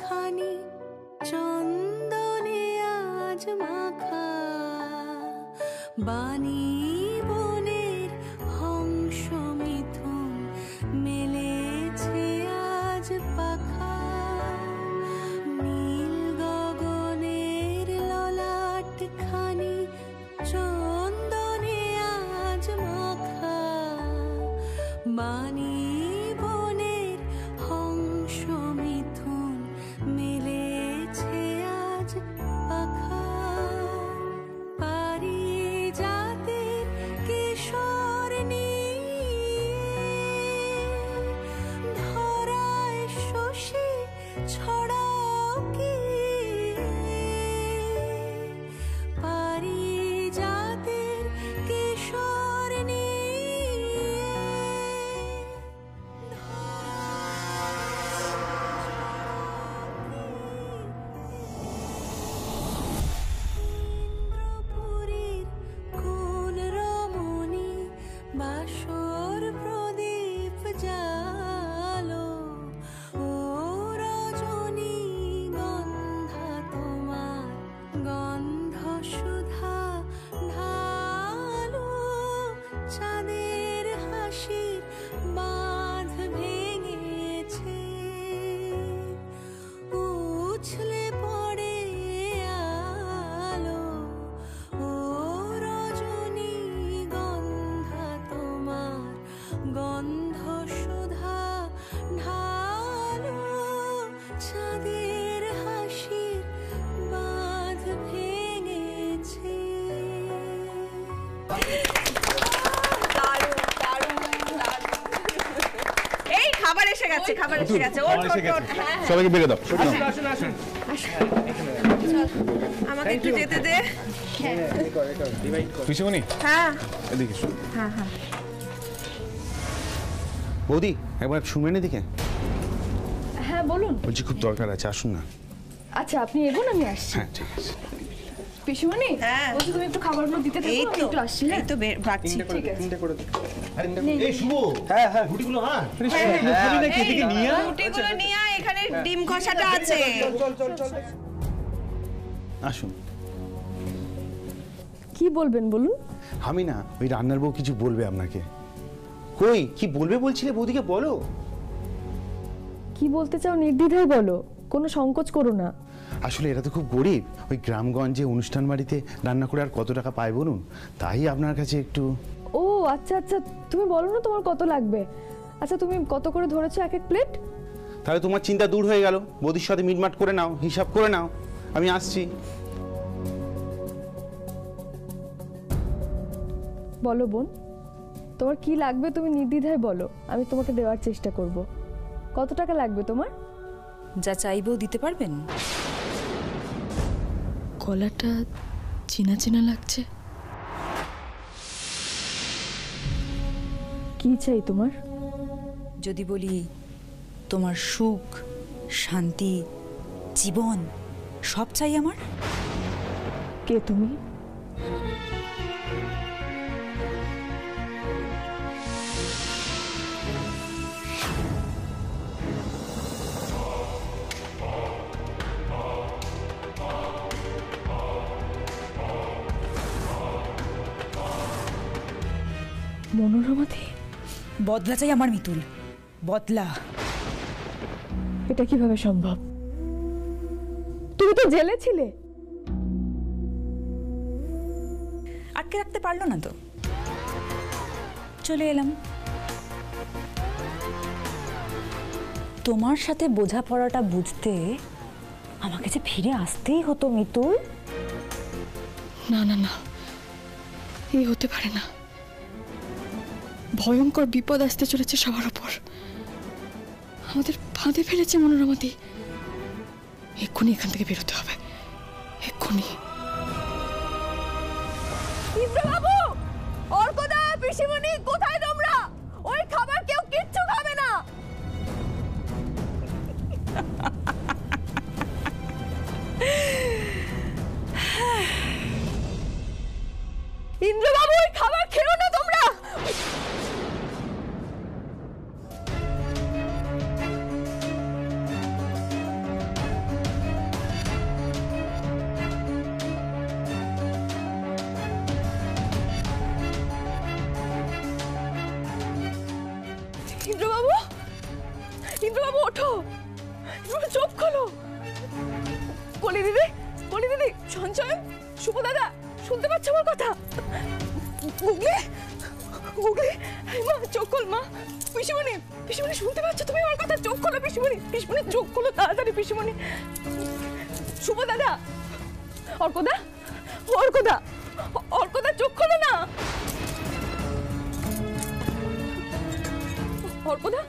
খানি চন্দনে আজ মাখা, বাণী বনের হংস মিথুন মেলেছে আজ পাখা, নীল গগনের ললাট খানি চন্দনে আজ মাখা, বাণী বনের হংস মিথুন মেলেছে আজ পাখা, পারিজাতের কিশোর ধরায় শশী ছড়াও কি, পারিজাতের কিশোর ইন্দ্রপুরীর কোন রমণী বাসর প্রদীপ জালো, ও রজনী গন্ধা তোমার গন্ধ সুধা ঢালো, চাঁদের হাসির বাঁধ ভেঙেছে, উছলে পড়ে আলো, ও রজনী গন্ধা তোমার গন্ধ সুধা ঢালো, চাঁদের হাসির বাঁধ ভেঙেছে। এই খাবার এসে গেছে, খাবার এসে গেছে। ওঠ ওঠ ওঠ। হ্যাঁ সবাইকে বেরে দাও। আসুন আসুন। আমাকে একটু যেতে দে। পিসিমণি হ্যাঁ এদিকে এসো। হ্যাঁ হ্যাঁ। বৌদি একবার শুনবেন এদিকে। হ্যাঁ বলুন। বলছি খুব দরকার আছে, আসুন না। আচ্ছা আপনি এগোন, আমি আসছি। হ্যাঁ ঠিক আছে। পিসিমণি হ্যাঁ। বলছি তুমি একটু খাবারগুলো দিতে থাকো, এই আমি তো একটু আসছি। এই তো ভাগছি। ঠিক আছে। এই শুভ, হ্যাঁ হ্যাঁ রুটিগুলো হ্যাঁ রুটিগুলো নিয়ে আয়, এখানে ডিম কষাটা আছে। আসুন। কি বলবেন বলুন। আমি না ওই রান্নার বউ কিছু বলবে আপনাকে। কই কি বলবে বলছিলে, বৌদিকে বলো। কি বলতে চাও নির্দ্বিধায় বলো, কোনো সংকোচ করো না। আসলে এরা তো খুব গরিব, ওই গ্রামগঞ্জে অনুষ্ঠান বাড়িতে রান্না করে আর কত টাকা পায় বলুন, তাই আপনার কাছে একটু। ও আচ্ছা আচ্ছা, তুমি বলো না তোমার কত লাগবে। আচ্ছা তুমি কত করে ধরেছো এক এক প্লেট? তাহলে তোমার চিন্তা দূর হয়ে গেল, বৌদির সাথে মিটমাট করে নাও, হিসাব করে নাও, আমি আসছি। বলো বোন, তোমার কি লাগবে তুমি নির্দ্বিধায় বলো, আমি তোমাকে দেওয়ার চেষ্টা করব। কত টাকা লাগবে তোমার? যা চাইবেও দিতে পারবেন? গলাটা চেনা চেনা লাগছে। কি চাই তোমার? যদি বলি তোমার সুখ, শান্তি, জীবন সব চাই আমার। কে তুমি? মনোরমাদি? বদলা চাই আমার মিতুল, বদলা। এটা কিভাবে সম্ভব? তুমি তো জেলে ছিলে। আটকে রাখতে পারলো না তো, চলে এলাম। তোমার সাথে বোঝাপড়াটা বুঝতে আমাকে যে ফিরে আসতেই হতো মিতুল। না না না, এই হতে পারে না। ভয়ঙ্কর বিপদ আসতে চলেছে সবার ওপর। আমাদের ফাঁদে ফেলেছে মনোরমাদি। এক্ষুনি এখান থেকে বেরোতে হবে, এক্ষুনি। ইন্দ্রবাবু, অর্কদা, পিসিমণি, কোথায় তোমরা? ওই খাবার কেউ কিচ্ছু খাবে না। ইন্দ্রবাবু, ওই খাবার খেও না তোমরা। বলি দিদি, সঞ্চয়, শুভ দাদা, শুনতে পাচ্ছ আমার কথা? গুগলি, গুগলি, মা চোখ খোল মা। পিসিমণি, পিসিমণি শুনতে পাচ্ছ তুমি আমার কথা? চোখ খোলো পিসিমণি, পিসিমণি চোখ খোলো তাড়াতাড়ি পিসিমণি। শুভ দাদা, অর্কদা, অর্কদা, অর্কদা চোখ খোলো না। অর্কদা,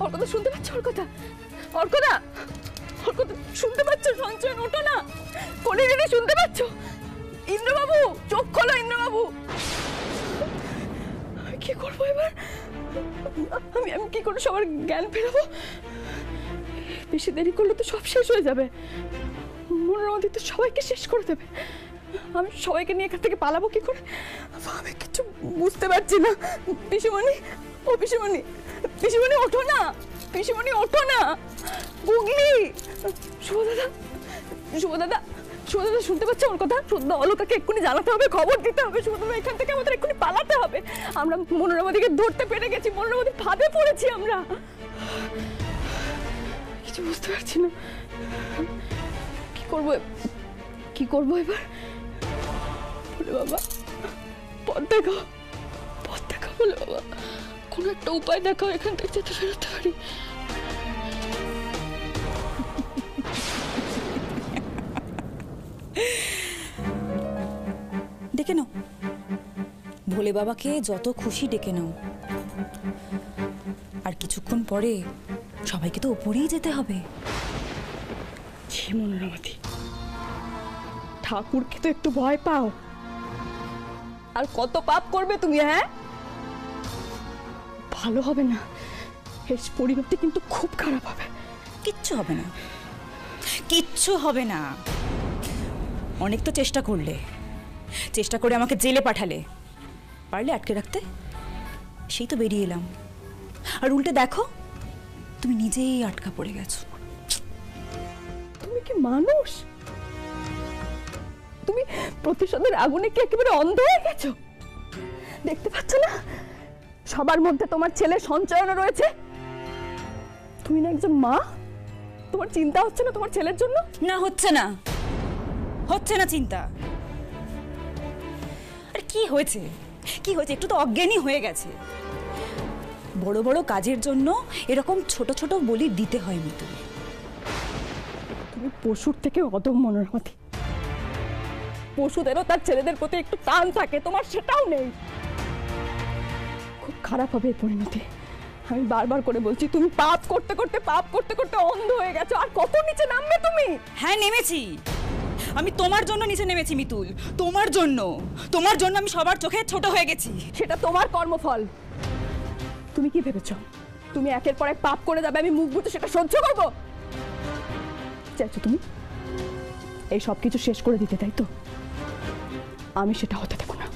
অর্কদা শুনতে পাচ্ছ ওর কথা? অর্কদা, অর্কদা শুনতে পাচ্ছ? সঞ্চয় ওঠো না। কোনি দিদি শুনতে পাচ্ছ? ইন্দ্রবাবু চোখ খোলো, ইন্দ্রবাবু। কি করবো এবার? আমি আমি কি করে সবার জ্ঞান ফেরাবো? বেশি দেরি করলে তো সব শেষ হয়ে যাবে। মনোরমা তো সবাইকে শেষ করে দেবে। আমি সবাইকে নিয়ে এখান থেকে পালাবো কি করে? আমি কিছু বুঝতে পারছি না। পিসিমণি, ও পিসিমণি, পিসিমণি ওঠো না, পিসিমণি ওঠো না। গুগলি, শুভ দাদা, শুভ দাদা, শুভ দাদা শুনতে পাচ্ছে ওর কথা? শুদ্ধ অলকাকে এক্ষুনি জানাতে হবে, খবর দিতে হবে। শুভ দাদা এখান থেকে আমাদের এক্ষুনি পালাতে হবে। আমরা মনোরমাদিকে ধরতে পেরে গেছি, মনোরমাদি ফাঁদে পড়েছি আমরা। কিছু বুঝতে পারছি না কি করবো, কি করবো এবার? বলে বাবা পথ দেখাও, পথ দেখাও বলে বাবা, কোনো একটা উপায় দেখাও এখান থেকে যাতে ফেরোতে পারি। ডেকে নাও, ভোলে বাবাকে যত খুশি ডেকে নাও। আর কিছুক্ষণ পরে সবাইকে তো উপরেই যেতে হবে। ছি মনোরমাদি, ঠাকুরকে তো একটু ভয় পাও। আর কত পাপ করবে তুমি? হ্যাঁ, ভালো হবে না, এর পরিণতি কিন্তু খুব খারাপ হবে। কিচ্ছু হবে না, কিচ্ছু হবে না। অনেক তো চেষ্টা করলে, চেষ্টা করে আমাকে জেলে পাঠালে, পারলে আটকে রাখতে, সেই তো বেরিয়ে এলাম। আর উল্টে দেখো তুমি নিজেই আটকা পড়ে গেছো। তুমি কি মানুষ? তুমি প্রতিশোধের আগুনে কি একেবারে অন্ধ হয়ে গেছো? দেখতে পাচ্ছ না সবার মধ্যে তোমার ছেলে সঞ্চয়না রয়েছে? তুমি না একজন মা, তোমার চিন্তা হচ্ছে না তোমার ছেলের জন্য? না, হচ্ছে না, হচ্ছে না চিন্তা। আর কি হয়েছে, কি হয়েছে? একটু তো অজ্ঞানী হয়ে গেছে। বড় বড় কাজের জন্য এরকম ছোট ছোট বলি দিতে হয় মিতুল। তুমি পশুর থেকে অদম মনোরমাদি। পশুদেরও তার ছেলেদের প্রতি একটু টান থাকে, তোমার সেটাও নেই। খুব খারাপ হবে এই পরিণতি। আমি বারবার করে বলছি, তুমি পাপ করতে করতে, পাপ করতে করতে অন্ধ হয়ে গেছো। আর কত নিচে নামবে তুমি? হ্যাঁ, নেমেছি। আমি তোমার জন্য নিচে নেমেছি মিতুল, তোমার জন্য। তোমার জন্য আমি সবার চোখে ছোট হয়ে গেছি। সেটা তোমার কর্মফল। তুমি কি ভেবেছ তুমি একের পর এক পাপ করে যাবে, আমি মুখ বুঝে সেটা সহ্য করব? চাইছো তুমি এই সব কিছু শেষ করে দিতে, তাই তো? আমি সেটা হতে দেব না।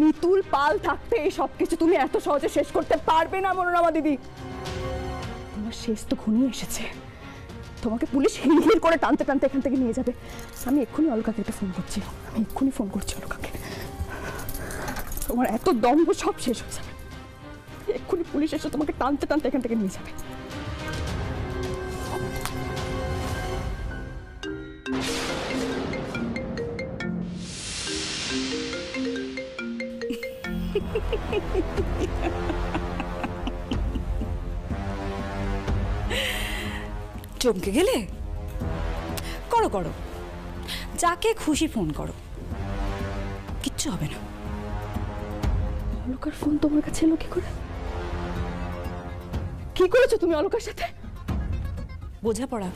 মিতুল পাল থাকতে এই সব কিছু তুমি এত সহজে শেষ করতে পারবে না মনোরমা দিদি। তোমার শেষ তো ঘনিয়ে এসেছে। তোমাকে পুলিশ হিড় করে টানতে টানতে এখান থেকে নিয়ে যাবে। আমি এক্ষুনি অলকাকে একটা ফোন করছি, আমি এক্ষুনি ফোন করছি অলকাকে। তোমার এত দম্ভ সব শেষ হয়ে যাবে। এক্ষুনি পুলিশ এসে তোমাকে টানতে টানতে এখান থেকে নিয়ে যাবে। চমকে গেলে? করো করো, যাকে খুশি ফোন করো, কিচ্ছু হবে না। অলকার ফোন তোমার কাছে এলো কি করে? কি করেছো তুমি অলকার সাথে? বোঝাপড়া,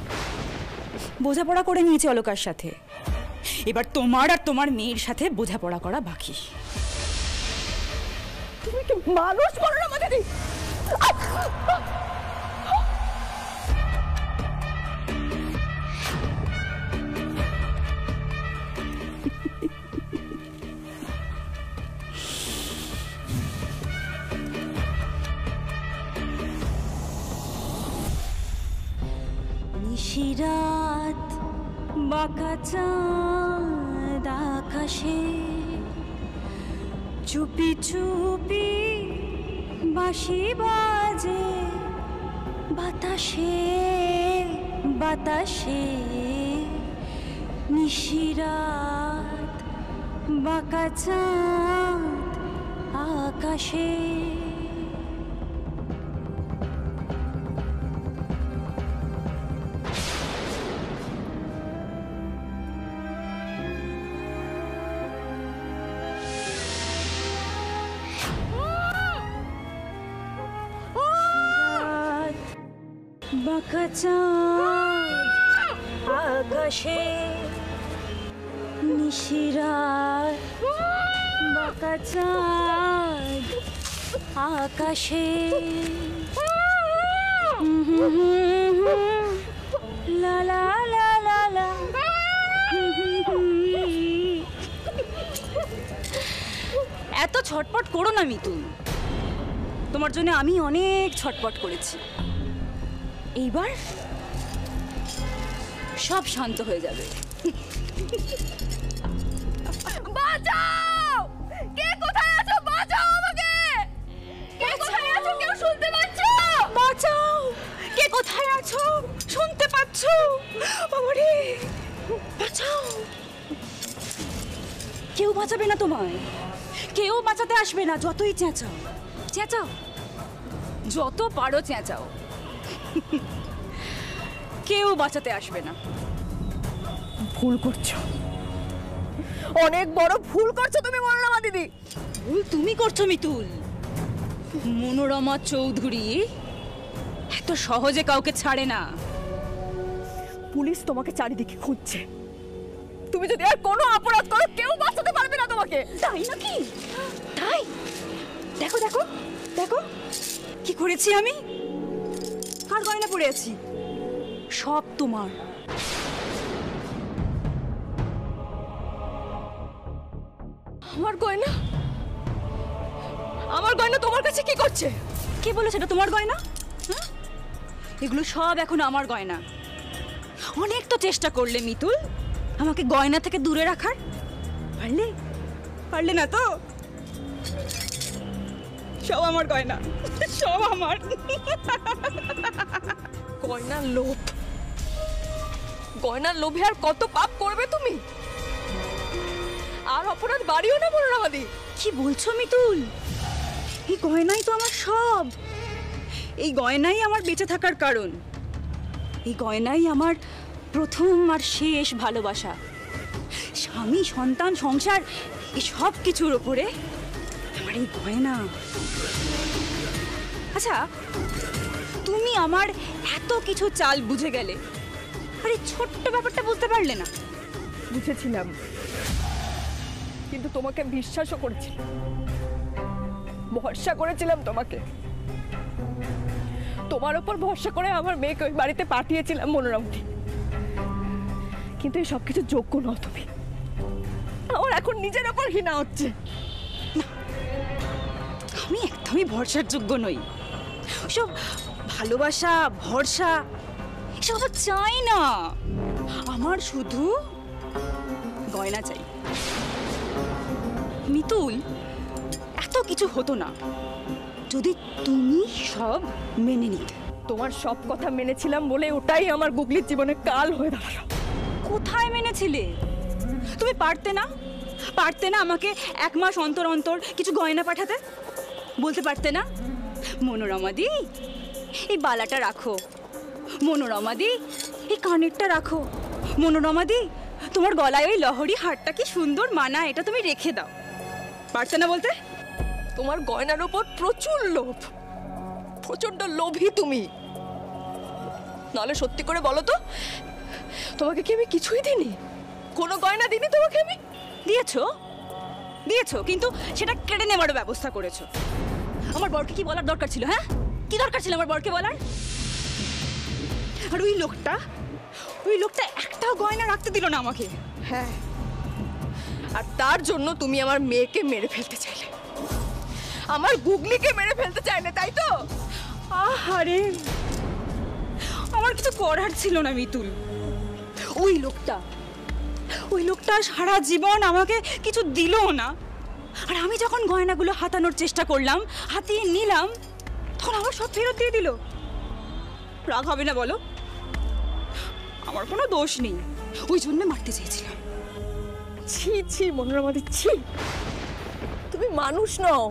বোঝাপড়া করে নিয়েছি অলকার সাথে। এবার তোমার আর তোমার মেয়ের সাথে বোঝাপড়া করা বাকি। তুমি কি মানুষ করো না আমাদের? নিশিরাত বাঁকা চাঁদ আকাশে, চুপি চুপি বাঁশি বাজে বাতাসে বাতাসে। নিশিরাত বাঁকা চাঁদ আকাশে বাঁকা চাঁদ আকাশে নিশিরাত বাঁকা চাঁদ আকাশে লা লা লা লা লা এত ছটপট করো না মিতুল, তোমার জন্য আমি অনেক ছটপট করেছি। এইবার সব শান্ত হয়ে যাবে। বাঁচাও! কে কোথায় আছো? বাঁচাও আমাকে! কে কোথায় আছো? কেউ শুনতে পাচ্ছ? বাঁচাও! কে কোথায় আছো? শুনতে পাচ্ছ? বাবারে, বাঁচাও! কেউ বাঁচাবে না তোমায়, কেউ বাঁচাতে আসবে না। যতই চেঁচাও চেঁচাও, যত পারো চেঁচাও, কেউ বাঁচাতে আসবে না। ভুল করছো, অনেক বড় ভুল করছো তুমি মনোরমা দিদি। ভুল তুমি করছো মিতুল। মনোরমা চৌধুরী এত সহজে কাউকে ছাড়ে না। পুলিশ তোমাকে চারিদিকে খুঁজছে। তুমি যদি আর কোনো অপরাধ করো কেউ বাঁচাতে পারবে না তোমাকে। তাই নাকি? তাই দেখো দেখো দেখো কি করেছি আমি। কার গয়না পরে আছি? সব তোমার। আমার গয়না? আমার গয়না তোমার কাছে কি করছে? কে বলেছে এটা তোমার গয়না? হ্যাঁ? এগুলো সব এখন আমার গয়না। অনেক তো চেষ্টা করলে মিতুল আমাকে গয়না থেকে দূরে রাখার। পারলে? পারলে না তো। সব আমার গয়না, সব আমার। গয়নার লোভ, গয়নার লোভে আর কত পাপ করবে তুমি? আর অপরাধ বাড়িও না মনোরমাদি। কি বলছো মিতুল? এই গয়নাই তো আমার সব। এই গয়নাই আমার বেঁচে থাকার কারণ। এই গয়নাই আমার প্রথম আর শেষ ভালোবাসা। স্বামী, সন্তান, সংসার এই সব কিছুর ওপরে আমার এই গয়না। আচ্ছা, তুমি আমার এত কিছু চাল বুঝে গেলে, আর এই ছোট্ট ব্যাপারটা বুঝতে পারলে না? বুঝেছিলাম, কিন্তু তোমাকে বিশ্বাসও করেছিলাম, ভরসা করেছিলাম তোমাকে। তোমার উপর ভরসা করে আমার মেয়েকে ওই বাড়িতে পাঠিয়েছিলাম মনোরমকে। কিন্তু এই সব কিছু যোগ্য নও তুমি। আমার এখন নিজের ওপর ঘৃণা হচ্ছে। আমি একদমই ভরসার যোগ্য নই। সব ভালোবাসা, ভরসা এসব চাই না। আমার শুধু গয়না চাই। মিতুল, এত কিছু হতো না যদি তুমি সব মেনে নিতে। তোমার সব কথা মেনেছিলাম বলে ওটাই আমার গুগলির জীবনে কাল হয়ে দাঁড়ালো। কোথায় মেনেছিলে? তুমি পারতে না? পারতে না আমাকে 1 মাস অন্তর অন্তর কিছু গয়না পাঠাতে? বলতে পারতে না, মনোরমাদি এই বালাটা রাখো, মনোরমাদি এই কানেরটা রাখো, মনোরমাদি তোমার গলায় ওই লহরি হারটা কি সুন্দর মানা, এটা তুমি রেখে দাও। পারতে না বলতে? তোমার গয়নার উপর প্রচুর লোভ, প্রচন্ড লোভী তুমি। নাহলে সত্যি করে বলো তো, তোমাকে কি আমি কিছুই দিইনি? কোনো গয়না দিইনি তোমাকে আমি? দিয়েছো, দিয়েছো, কিন্তু সেটা কেড়ে নেওয়ার ব্যবস্থা করেছো। আমার বরকে কি বলার দরকার ছিল? হ্যাঁ, কি দরকার ছিল আমার বরকে বলার? আর ওই লোকটা একটাও গয়না রাখতে দিল না আমাকে। হ্যাঁ, আর তার জন্য তুমি আমার মেয়েকে মেরে ফেলতে চাইলে, আমার গুগলিকে মেরে ফেলতে চাইলে, তাই তো? আহারে, আমার কিছু করার ছিল না মিতুল। ওই লোকটা সারা জীবন আমাকে কিছু দিলও না। আর আমি যখন গয়নাগুলো হাতানোর চেষ্টা করলাম, হাতিয়ে নিলাম, তখন আমার সব ফেরত দিয়ে দিল। রাগ হবে না বলো? আমার কোনো দোষ নেই, ওই জন্য মারতে চেয়েছিলাম। ছি ছি মনোরমাদি, ছি। তুমি মানুষ নও,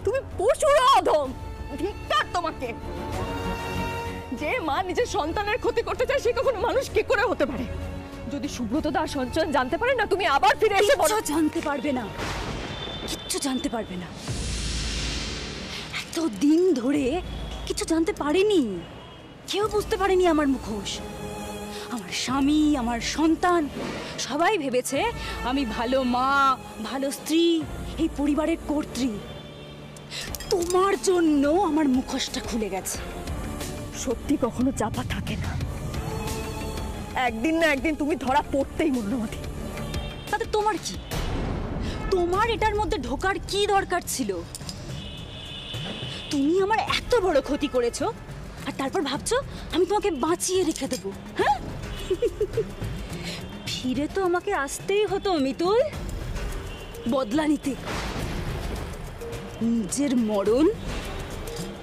তুমি পশুর অধম। ধিক্কার তোমাকে। যে মা নিজের সন্তানের ক্ষতি করতে চায় সে কখনো মানুষ কি করে হতে পারে? যদি সুব্রত দা সঞ্চয়ন জানতে পারে না, তুমি আবার ফিরে এসে বলো। জানতে পারবে না, কিচ্ছু জানতে পারবে না। এত দিন ধরে কিছু জানতে পারেনি, কেউ বুঝতে পারেনি আমার মুখোশ। আমার স্বামী, আমার সন্তান সবাই ভেবেছে আমি ভালো মা, ভালো স্ত্রী, এই পরিবারের কর্ত্রী। তোমার জন্য আমার মুখোশটা খুলে গেছে। সত্যি কখনো চাপা থাকে না, একদিন না একদিন তুমি ধরা পড়তেই মনোরমাদি। তাতে তোমার কি? তোমার এটার মধ্যে ঢোকার কি দরকার ছিল? তুমি আমার এত বড় ক্ষতি করেছো আর তারপর ভাবছো আমি তোমাকে বাঁচিয়ে রেখে দেবো? হ্যাঁ, ফিরে তো আমাকে আসতেই হতো মিতুল, বদলা নিতে। নিজের মরণ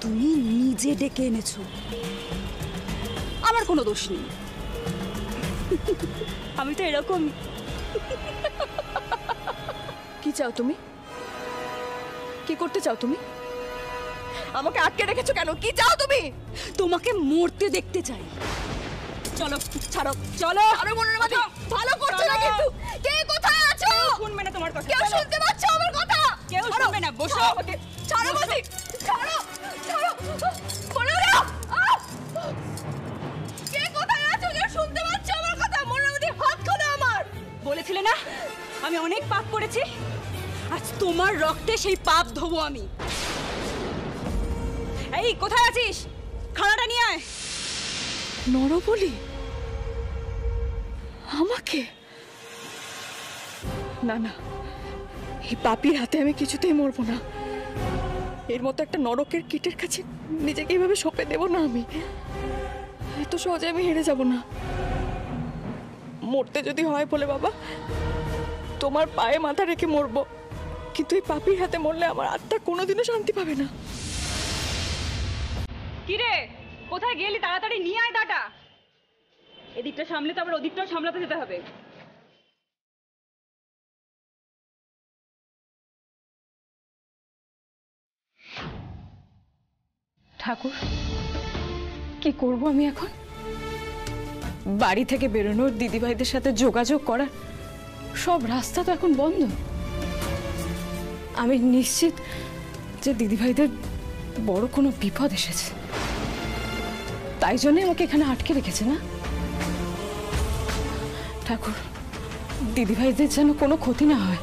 তুমি নিজে ডেকে এনেছো, আমার কোনো দোষ নেই। আমি তো এরকম। কি চাও তুমি? কি করতে চাও তুমি? আমাকে আটকে রেখেছো কেন? কি চাও তুমি? তোমাকে মরতে দেখতে চাই। চলো, ছাড়ো, চলো। আরে মনোরমাদি, ভালো করছো না কিন্তু। কে কোথায় আছো? শুনবে না তোমার কথা। কেউ শুনতে পাচ্ছ আমার কথা? কেউ শুনবে না, বসো। আমাকে ছাড়ো বলছি, ছাড়ো, ছাড়ো। মনোরমা, কে কোথায় আছো? কেউ শুনতে পাচ্ছ আমার কথা? মনোরমাদি, হাত খোলো আমার। বলেছিলে না আমি অনেক পাপ করেছি, আজ তোমার রক্তে সেই পাপ ধোবো আমি। এই কোথায় আছিস? খানাটা নিয়ে আয়। নরবলি আমাকে? না না, এই পাপির হাতে আমি কিছুতেই মরবো না। এর মতো একটা নরকের কীটের কাছে নিজেকে এইভাবে সঁপে দেব না আমি। এত সহজে আমি হেরে যাব না। মরতে যদি হয় বলে বাবা, তোমার পায়ে মাথা রেখে মরবো, কিন্তু এই পাপির হাতে মরলে আমার আত্মা কোনোদিনও শান্তি পাবে না। কিরে, কোথায় গেলি? তাড়াতাড়ি নিয়ে আয় দাটা। এদিকটা সামলে তো আবার ওদিকটাও সামলাতে যেতে হবে। ঠাকুর, কি করব আমি এখন? বাড়ি থেকে বেরোনোর, দিদিভাইদের সাথে যোগাযোগ করার সব রাস্তা তো এখন বন্ধ। আমি নিশ্চিত যে দিদিভাইদের বড় কোনো বিপদ এসেছে, তাই জন্যই আমাকে এখানে আটকে রেখেছে না? ঠাকুর, দিদিভাইদের যেন কোনো ক্ষতি না হয়,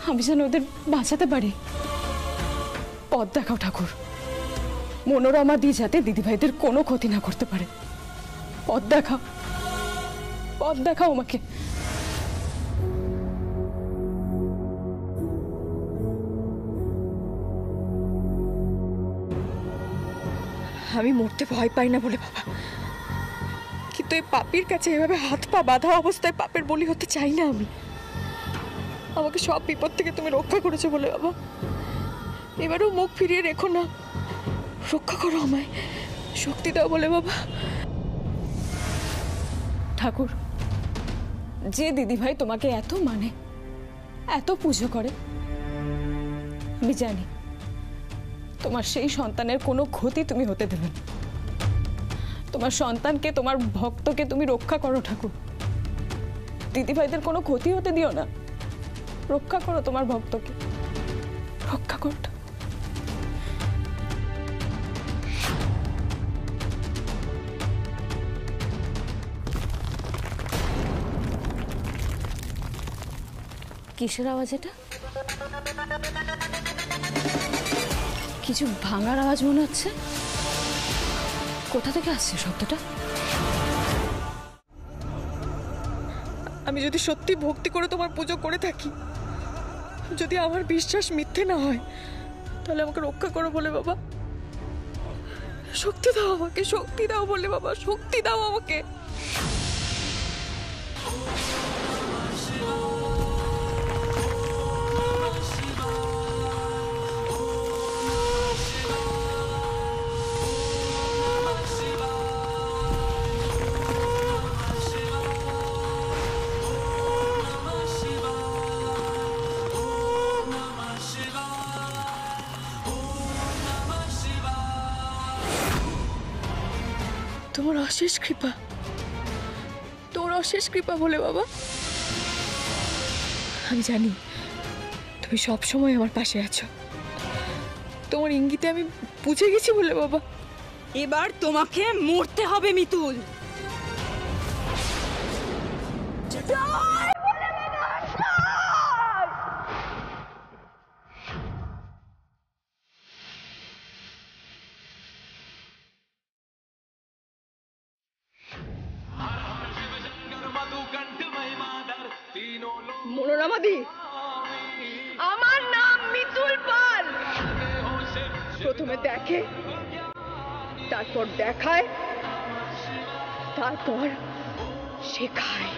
আমি যেন ওদের বাঁচাতে পারি। পথ দেখাও ঠাকুর, মনোরমা দি যাতে দিদিভাইদের কোনো ক্ষতি না করতে পারে। পথ দেখাও, পথ দেখাও আমাকে। আমি মরতে ভয় পাই না বলে বাবা, কিন্তু এই পাপির কাছে এভাবে হাত পা বাঁধা অবস্থায় পাপের বলি হতে চাই না আমি। আমাকে সব বিপদ থেকে তুমি রক্ষা করেছো বলে বাবা, এবারেও মুখ ফিরিয়ে রেখো না, রক্ষা করো আমায়, শক্তি দাও বলে বাবা। ঠাকুর, যে দিদিভাই তোমাকে এত মানে, এত পুজো করে, আমি জানি তোমার সেই সন্তানের কোনো ক্ষতি তুমি হতে দেবে না। তোমার সন্তানকে, তোমার ভক্তকে তুমি রক্ষা করো ঠাকুর। দিদিভাইদের কোনো ক্ষতি হতে দিও না, রক্ষা করো তোমার ভক্তকে, রক্ষা করো। কিসের আওয়াজ এটা? কিছু ভাঙার আওয়াজ মনে হচ্ছে। কোথা থেকে আসছে শব্দটা? আমি যদি সত্যি ভক্তি করে তোমার পুজো করে থাকি, যদি আমার বিশ্বাস মিথ্যে না হয়, তাহলে আমাকে রক্ষা করো বলে বাবা। শক্তি দাও আমাকে, শক্তি দাও বলে বাবা, শক্তি দাও আমাকে। অশেষ কৃপা, তোর অশেষ কৃপা বলে বাবা। আমি জানি তুমি সব সময় আমার পাশে আছো, তোমার ইঙ্গিতে আমি বুঝে গেছি বলে বাবা। এবার তোমাকে মরতে হবে মিতুল। মনোরমাদি, আমার নাম মিতুল পাল। প্রথমে দেখে, তারপর দেখায়, তারপর শেখায়।